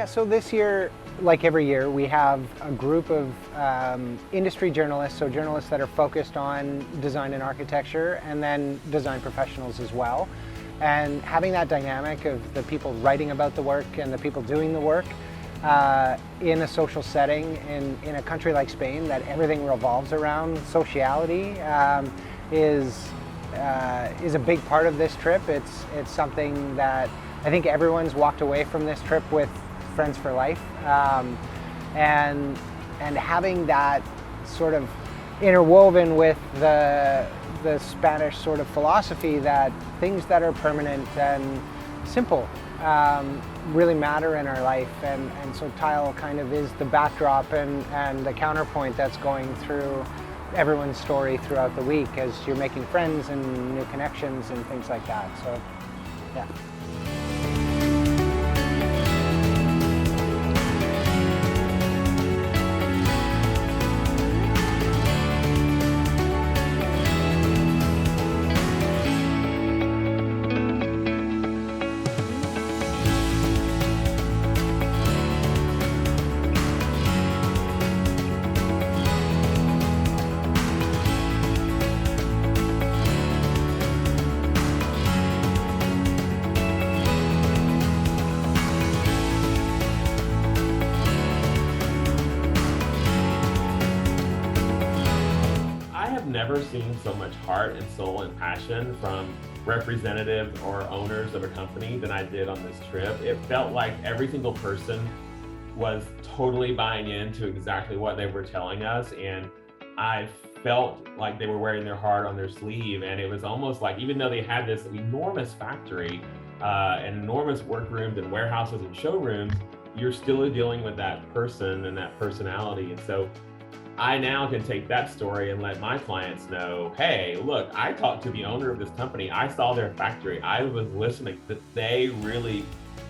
Yeah, so this year, like every year, we have a group of industry journalists, so journalists that are focused on design and architecture, and then design professionals as well. And having that dynamic of the people writing about the work and the people doing the work in a social setting in a country like Spain, that everything revolves around sociality, is a big part of this trip. It's something that I think everyone's walked away from this trip with friends for life, and having that sort of interwoven with the Spanish sort of philosophy that things that are permanent and simple really matter in our life, and so tile kind of is the backdrop and the counterpoint that's going through everyone's story throughout the week as you're making friends and new connections and things like that. So yeah. Never seen so much heart and soul and passion from representatives or owners of a company than I did on this trip. It felt like every single person was totally buying into exactly what they were telling us, and I felt like they were wearing their heart on their sleeve. And it was almost like, even though they had this enormous factory and enormous workrooms and warehouses and showrooms, you're still dealing with that person and that personality. And so I now can take that story and let my clients know, hey, look, I talked to the owner of this company. I saw their factory. I was listening. That they really,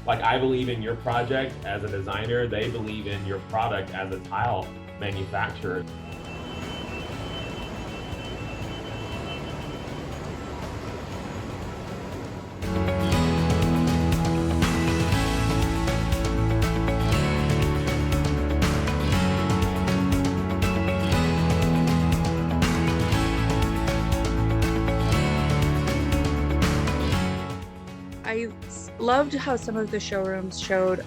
like, I believe in your project as a designer. They believe in your product as a tile manufacturer. I loved how some of the showrooms showed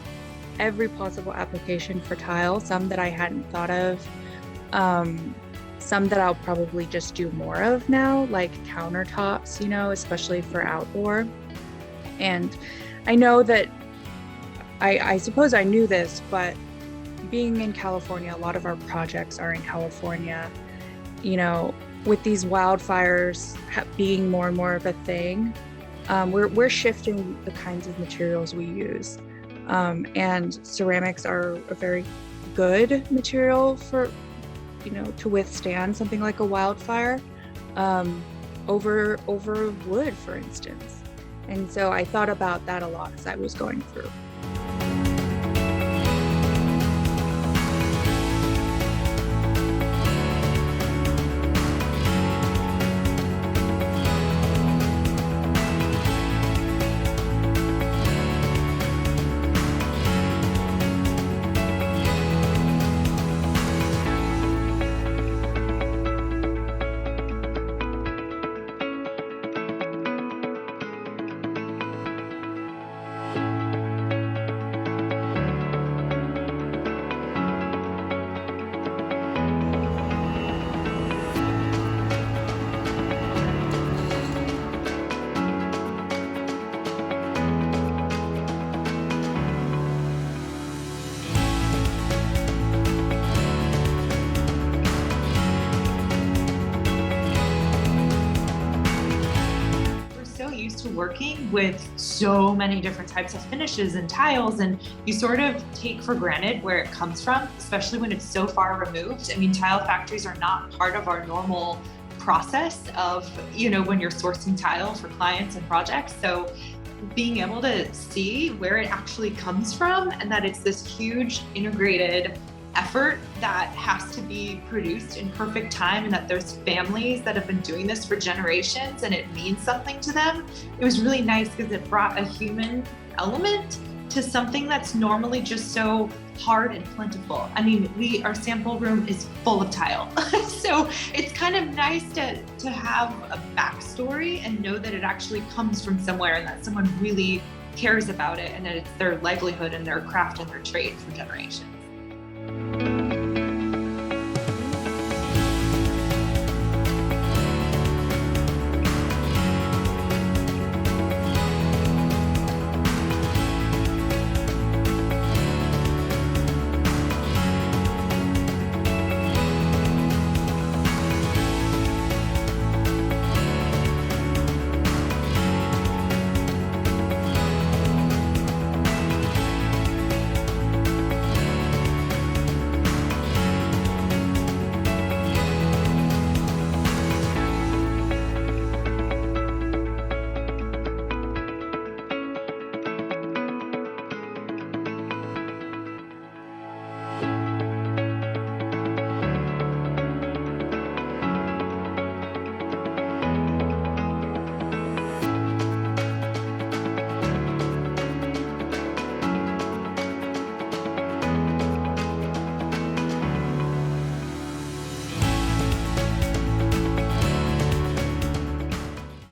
every possible application for tile, some that I hadn't thought of, some that I'll probably just do more of now, like countertops, especially for outdoor. And I know that, I suppose I knew this, but being in California, a lot of our projects are in California, with these wildfires being more and more of a thing. We're shifting the kinds of materials we use, and ceramics are a very good material for, to withstand something like a wildfire, over wood, for instance. And so I thought about that a lot as I was going through. Working with so many different types of finishes and tiles, and you sort of take for granted where it comes from, especially when it's so far removed. I mean, tile factories are not part of our normal process of, when you're sourcing tile for clients and projects. So being able to see where it actually comes from, and that it's this huge integrated effort that has to be produced in perfect time, and that there's families that have been doing this for generations and it means something to them. It was really nice because it brought a human element to something that's normally just so hard and plentiful. I mean, our sample room is full of tile. So it's kind of nice to have a backstory and know that it actually comes from somewhere and that someone really cares about it and that it's their livelihood and their craft and their trade for generations.